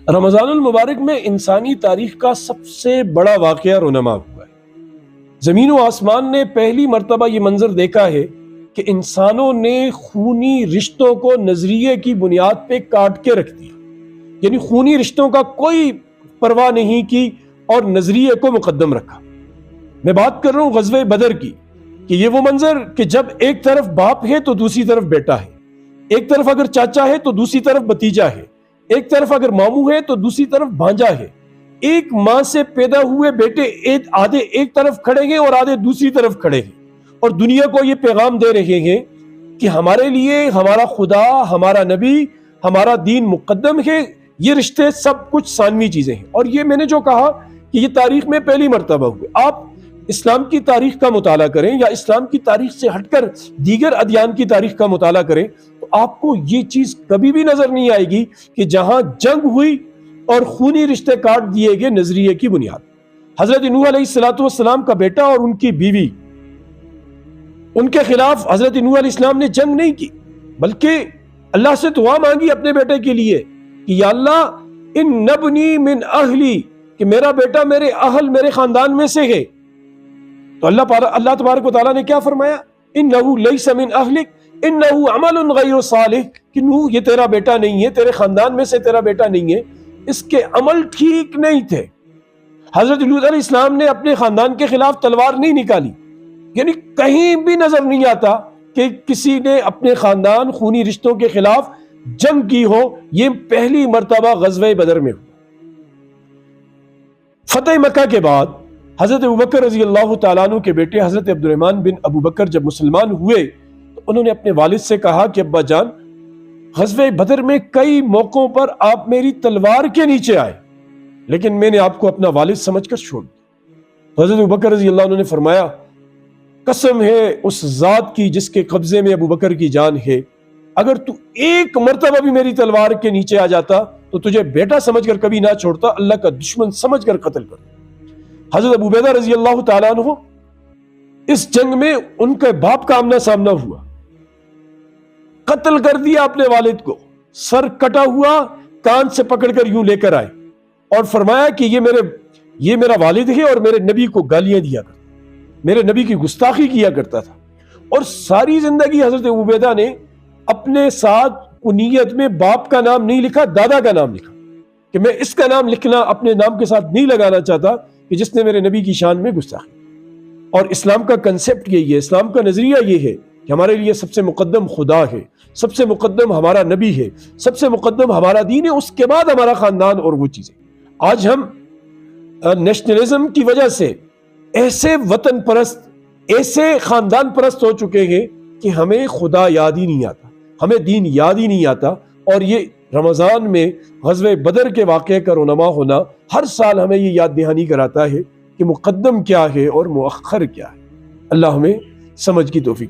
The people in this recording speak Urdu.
رمضان المبارک میں انسانی تاریخ کا سب سے بڑا واقعہ رونما ہوا ہے۔ زمین و آسمان نے پہلی مرتبہ یہ منظر دیکھا ہے کہ انسانوں نے خونی رشتوں کو نظریے کی بنیاد پہ کاٹ کے رکھ دیا، یعنی خونی رشتوں کا کوئی پرواہ نہیں کی اور نظریے کو مقدم رکھا۔ میں بات کر رہا ہوں غزوہ بدر کی، کہ یہ وہ منظر کہ جب ایک طرف باپ ہے تو دوسری طرف بیٹا ہے، ایک طرف اگر چاچا ہے تو دوسری طرف بھتیجا ہے، ایک طرف اگر ماموں ہے تو دوسری طرف بھانجا ہے، ایک ماں سے پیدا ہوئے بیٹے آدھے ایک طرف کھڑے ہیں اور آدھے دوسری طرف کھڑے ہیں، اور دنیا کو یہ پیغام دے رہے ہیں کہ ہمارے لیے ہمارا خدا، ہمارا نبی، ہمارا دین مقدم ہے، یہ رشتے سب کچھ ثانوی چیزیں ہیں۔ اور یہ میں نے جو کہا کہ یہ تاریخ میں پہلی مرتبہ ہوئے۔ آپ اسلام کی تاریخ کا مطالعہ کریں یا اسلام کی تاریخ سے ہٹ کر دیگر ادیان کی تاریخ کا مطالعہ کریں تو آپ کو یہ چیز کبھی بھی نظر نہیں آئے گی کہ جہاں جنگ ہوئی اور خونی رشتے کاٹ دیے گئے نظریے کی بنیاد۔ حضرت نوح علیہ السلام کا بیٹا اور ان کی بیوی، ان کے خلاف حضرت نوح علیہ السلام نے جنگ نہیں کی، بلکہ اللہ سے دعا مانگی اپنے بیٹے کے لیے کہ یا اللہ ان نبنی من اہلی، کہ میرا بیٹا میرے اہل، میرے خاندان میں سے ہے۔ تو اللہ تبارک و تعالیٰ نے کیا فرمایا؟ انہو لیس من اہلک انہو عمل غیر صالح، کہ نوح یہ تیرا بیٹا نہیں ہے، تیرے خاندان میں سے تیرا بیٹا نہیں ہے، اس کے عمل ٹھیک نہیں تھے۔ حضرت لوط علیہ السلام نے اپنے خاندان کے خلاف تلوار نہیں نکالی، یعنی کہیں بھی نظر نہیں آتا کہ کسی نے اپنے خاندان خونی رشتوں کے خلاف جنگ کی ہو۔ یہ پہلی مرتبہ غزوہ بدر میں ہوا۔ فتح مکہ کے بعد حضرت ابوبکر رضی اللہ تعالیٰ عنہ کے بیٹے حضرت عبد الرحمن بن ابوبکر جب مسلمان ہوئے تو انہوں نے اپنے والد سے کہا کہ ابا جان، غزوہ بدر میں کئی موقعوں پر آپ میری تلوار کے نیچے آئے، لیکن میں نے آپ کو اپنا والد سمجھ کر چھوڑ دیا۔ تو حضرت ابوبکر رضی اللہ عنہ نے فرمایا، قسم ہے اس ذات کی جس کے قبضے میں ابوبکر کی جان ہے، اگر تو ایک مرتبہ بھی میری تلوار کے نیچے آ جاتا تو تجھے بیٹا سمجھ کر کبھی نہ چھوڑتا، اللہ کا دشمن سمجھ کر قتل کرتا۔ حضرت ابو عبیدہ رضی اللہ تعالیٰ عنہ، اس جنگ میں ان کے باپ کا آمنا سامنا ہوا، قتل کر دیا اپنے والد کو، سر کٹا ہوا کان سے پکڑ کر یوں لے کر آئے اور فرمایا کہ یہ میرا والد ہے اور میرے نبی کو گالیاں دیا کرتا، میرے نبی کی گستاخی کیا کرتا تھا۔ اور ساری زندگی حضرت ابو عبیدہ نے اپنے ساتھ کنیت میں باپ کا نام نہیں لکھا، دادا کا نام لکھا، کہ میں اس کا نام لکھنا اپنے نام کے ساتھ نہیں لگانا چاہتا کہ جس نے میرے نبی کی شان میں گستاخی۔ اور اسلام کا کنسپٹ یہی ہے، اسلام کا نظریہ یہ ہے کہ ہمارے لیے سب سے مقدم خدا ہے، سب سے مقدم ہمارا نبی ہے، سب سے مقدم ہمارا دین ہے، اس کے بعد ہمارا خاندان اور وہ چیزیں۔ آج ہم نیشنلزم کی وجہ سے ایسے وطن پرست، ایسے خاندان پرست ہو چکے ہیں کہ ہمیں خدا یاد ہی نہیں آتا، ہمیں دین یاد ہی نہیں آتا۔ اور یہ رمضان میں غزوہ بدر کے واقعے کا رونما ہونا ہر سال ہمیں یہ یاد دہانی کراتا ہے کہ مقدم کیا ہے اور مؤخر کیا ہے۔ اللہ ہمیں سمجھ کی توفیق